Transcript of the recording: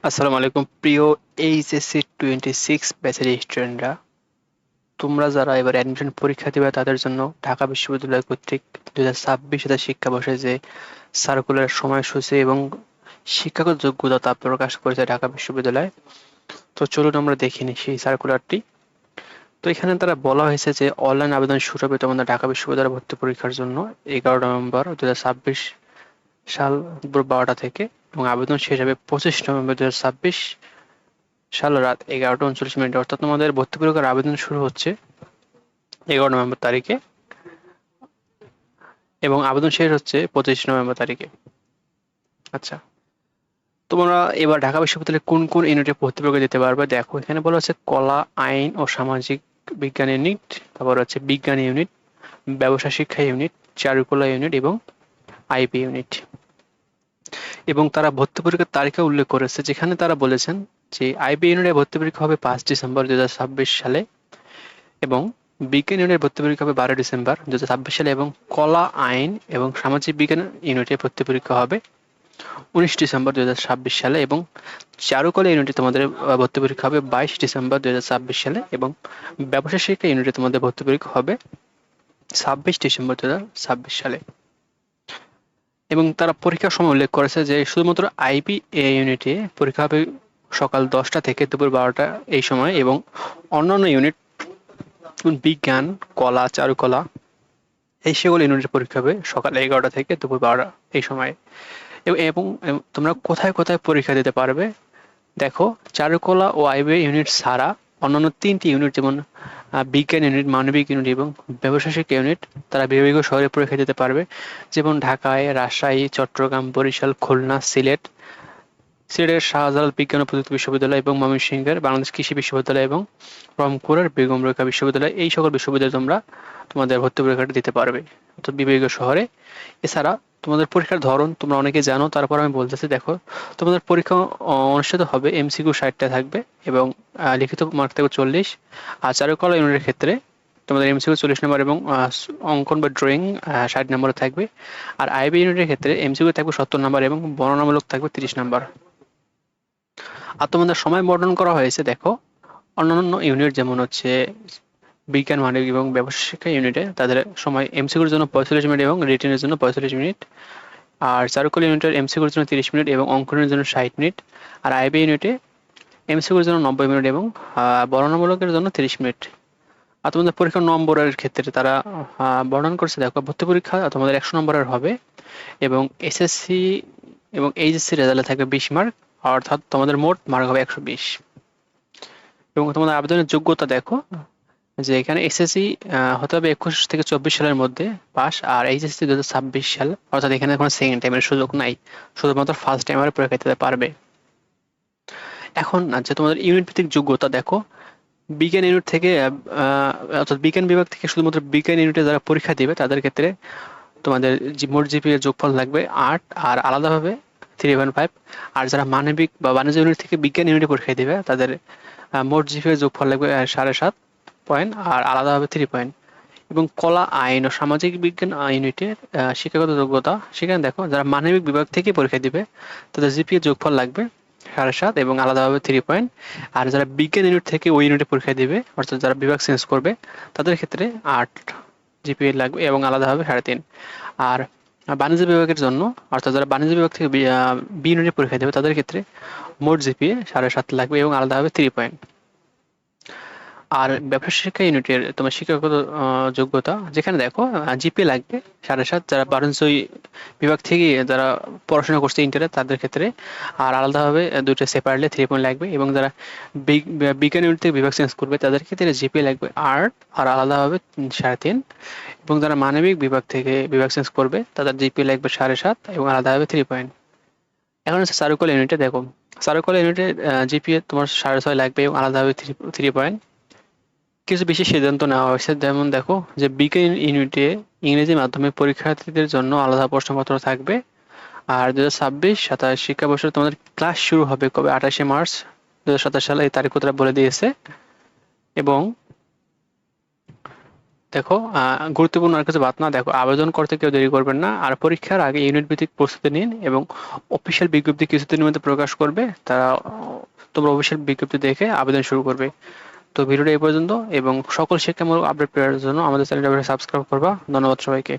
আসসালামু আলাইকুম প্রিয় এইচএসসি 26 ব্যাচের স্টুডেন্টরা। তোমরা যারা এবার অ্যাডমিশন পরীক্ষা দিবে তাদের জন্য ঢাকা বিশ্ববিদ্যালয় কর্তৃক 2026 সালের শিক্ষাবর্ষে যে সার্কুলার সময়সূচি এবং শিক্ষাগত যোগ্যতা তা প্রকাশ করেছে ঢাকা বিশ্ববিদ্যালয়। তো চলুন আমরা দেখে নিই সেই সার্কুলারটি। তো এখানে তারা বলা হয়েছে যে অনলাইন আবেদন শুরু হবে তোমাদের ঢাকা বিশ্ববিদ্যালয় ভর্তি পরীক্ষার জন্য 11 নভেম্বর 2026 সাল দুপুর 12টা থেকে, এবং আবেদন শেষ হবে 25 নভেম্বর 2026 সাল রাত 11টা 39 মিনিটে। অর্থাৎ তোমাদের ভর্তি পরীক্ষার আবেদন শুরু হচ্ছে 11 নভেম্বর তারিখে এবং আবেদন শেষ হচ্ছে 25 নভেম্বর তারিখে। আচ্ছা, তোমরা এবার ঢাকা বিশ্ববিদ্যালয়ে কোন কোন ইউনিটে ভর্তি পরীক্ষা দিতে পারবে দেখো। এখানে বলা হচ্ছে কলা, আইন ও সামাজিক বিজ্ঞান ইউনিট, তারপর হচ্ছে বিজ্ঞান ইউনিট, ব্যবসা শিক্ষা ইউনিট, চারুকলা ইউনিট এবং আইপি ইউনিট। এবং তারা ভর্তি পরীক্ষার তারিখে উল্লেখ করেছে, যেখানে তারা বলেছেন যে আইপি ইউনিটে ভর্তি পরীক্ষা হবে 5 ডিসেম্বর 2026 সালে, এবং বিজ্ঞান ইউনিটের ভর্তি পরীক্ষা হবে 12 ডিসেম্বর 2026 সালে, এবং কলা, আইন এবং সামাজিক বিজ্ঞান ইউনিটে ভর্তি পরীক্ষা হবে 19 ডিসেম্বর 2026 সালে, এবং চারুকলা ইউনিটে তোমাদের ভর্তি পরীক্ষা হবে 22 ডিসেম্বর 2026 সালে, এবং ব্যবসায় শিক্ষা ইউনিটে তোমাদের ভর্তি পরীক্ষা হবে 26 ডিসেম্বর 2026 সালে। এবং তারা পরীক্ষার সময় উল্লেখ করেছে যে শুধুমাত্র আইপি ইউনিটে পরীক্ষা হবে সকাল 10টা থেকে দুপুর 12টা এই সময়, এবং অন্যান্য ইউনিট বিজ্ঞান, কলা, চারুকলা এই সেগুলো ইউনিটের পরীক্ষা হবে সকাল 11টা থেকে দুপুর 12টা এই সময়ে। এবং তোমরা কোথায় কোথায় পরীক্ষা দিতে পারবে দেখো। চারুকলা ও আইবি ইউনিট ছাড়া অন্যান্য 3টি ইউনিট, যেমন বিজ্ঞান ইউনিট, মানবিক ইউনিট এবং ব্যবসায় শিক্ষা ইউনিট, তারা বিভাগীয় শহরে পরীক্ষা দিতে পারবে, যেমন ঢাকায়, রাজশাহী, চট্টগ্রাম, বরিশাল, খুলনা, সিলেটের শাহজালাল বিজ্ঞান ও প্রযুক্তি বিশ্ববিদ্যালয় এবং ময়মনসিংহের বাংলাদেশ কৃষি বিশ্ববিদ্যালয় এবং রংপুরের বেগম রোকেয়া বিশ্ববিদ্যালয়, এই সকল বিশ্ববিদ্যালয়ে তোমরা তোমাদের ভর্তি পরীক্ষাটা দিতে পারবে, তো বিভাগীয় শহরে। এছাড়া তোমাদের পরীক্ষার ধরন তোমরা অনেকে জানো, তারপর আমি বলতেছি দেখো। তোমাদের পরীক্ষা অনুষ্ঠিত হবে, এমসিকিউ 60টা থাকবে এবং লিখিত মার্ক থাকবে 40। আর চারুকলা ইউনিটের ক্ষেত্রে তোমাদের এমসিকিউ 40 নম্বর এবং অঙ্কন বা ড্রয়িং 60 নম্বরে থাকবে। আর আইবি ইউনিটের ক্ষেত্রে এমসিকিউ থাকবে 70 নম্বর এবং বর্ণনামূলক থাকবে 30 নম্বর। আর তোমাদের সময় বর্ণন করা হয়েছে দেখো। অন্যান্য ইউনিট যেমন হচ্ছে বিজ্ঞান, মানবিক এবং ব্যবসায় শিক্ষা ইউনিটে তাদের সময় এমসিকিউর জন্য 45 মিনিট এবং রিটেনের জন্য 45 মিনিট। আর চারুকলা ইউনিটের এমসিকিউর জন্য 30 মিনিট এবং অঙ্কনের জন্য 60 মিনিট। আর আইবি ইউনিটে এমসিকিউর জন্য 90 মিনিট এবং বর্ণনামূলকের জন্য 30 মিনিট। আর তোমাদের পরীক্ষার নম্বরের ক্ষেত্রে তারা বর্ণন করছে দেখো। ভর্তি পরীক্ষা তোমাদের 100 নম্বরের হবে এবং এসএসসি এবং এইচএসসি রেজাল্টে থাকবে 20 মার্ক, অর্থাৎ তোমাদের মোট মার্ক হবে 120। এবং তোমাদের আবেদনের যোগ্যতা দেখো, যে এখানে এসএসসি হতে হবে 21 থেকে 24 সালের মধ্যে পাস, আর এইচএসসি 2026 সাল, অর্থাৎ এখানে কোনো সেকেন্ড টাইমের সুযোগ নাই, শুধুমাত্র ফার্স্ট টাইমের পরীক্ষা দিতে পারবে। এখন যে তোমাদের ইউনিট ভিত্তিক যোগ্যতা দেখো। বিজ্ঞান ইউনিট থেকে অর্থাৎ বিজ্ঞান বিভাগ থেকে শুধুমাত্র বিজ্ঞান ইউনিটে যারা পরীক্ষা দিবে তাদের ক্ষেত্রে তোমাদের মোট জিপিএ যোগফল লাগবে 8, আর আলাদাভাবে 3.5। আর যারা মানবিক বা বাণিজ্য ইউনিট থেকে বিজ্ঞান ইউনিটে পরীক্ষা দিবে তাদের মোট জিপিএ যোগফল লাগবে 7.5 পয়েন্ট, আর আলাদাভাবে 3 পয়েন্ট। এবং কলা, আইন ও সামাজিক বিজ্ঞান ইউনিটের শিক্ষাগত যোগ্যতা, সেখানে দেখো যারা মানবিক বিভাগ থেকে পরীক্ষা দিবে তাদের জিপিএ যোগফল লাগবে 7.5 এবং আলাদাভাবে 3 পয়েন্ট। আর যারা বিজ্ঞান ইউনিট থেকে ওই ইউনিটে পরীক্ষা দিবে, অর্থাৎ যারা বিভাগ চেঞ্জ করবে, তাদের ক্ষেত্রে 8 জিপিএ লাগবে এবং আলাদাভাবে 3.5। আর বাণিজ্য বিভাগের জন্য, অর্থাৎ যারা বাণিজ্য বিভাগ থেকে বি ইউনিটে পরীক্ষা দেবে তাদের ক্ষেত্রে মোট জিপিএ 7.5 লাগবে এবং আলাদাভাবে 3 পয়েন্ট। আর ব্যবসা শিক্ষা ইউনিটের তোমার শিক্ষাগত যোগ্যতা, যেখানে দেখো জিপিএ লাগবে 7.5 যারা বাণিজ্য বিভাগ থেকে যারা পড়াশোনা করছে ইন্টারে তাদের ক্ষেত্রে, আর আলাদাভাবে দুটো সেপারেটলি 3 পয়েন্ট লাগবে। এবং যারা বিজ্ঞান ইউনিট থেকে বিভাগ চেঞ্জ করবে তাদের ক্ষেত্রে জিপিএ লাগবে 8 আর আলাদাভাবে 3.5। এবং যারা মানবিক বিভাগ থেকে বিভাগ চেঞ্জ করবে তাদের জিপিএ লাগবে 7.5 এবং আলাদাভাবে 3 পয়েন্ট। এখন হচ্ছে চারুকলা ইউনিটে দেখো। চারুকলা ইউনিটে জিপিএ তোমার 6.5 লাগবে এবং আলাদাভাবে 3 পয়েন্ট। কিছু বিশেষ সিদ্ধান্ত নেওয়া হয়েছে, যেমন দেখো যে বিজ্ঞান ইউনিটে ইংরেজি মাধ্যমে পরীক্ষার্থীদের জন্য আলাদা প্রশ্নপত্র থাকবে। আর 2026-27 শিক্ষাবর্ষে তোমাদের ক্লাস শুরু হবে কবে, 28 মার্চ 2027 সালে, এই তারিখ তারা বলে দিয়েছে। এবং দেখো গুরুত্বপূর্ণ আর কিছু বাদ না, দেখো আবেদন করতে কেউ দেরি করবেন না, আর পরীক্ষার আগে ইউনিট ভিত্তিক প্রস্তুতি নিন এবং অফিসিয়াল বিজ্ঞপ্তি কিছুদিনের মধ্যে প্রকাশ করবে, তারা তোমরা অফিসিয়াল বিজ্ঞপ্তি দেখে আবেদন শুরু করবে। তো ভিডিওটা এই পর্যন্ত, এবং সকল শিক্ষামূলক আপডেট পাওয়ার জন্য আমাদের চ্যানেলটা সাবস্ক্রাইব করবা। ধন্যবাদ সবাইকে।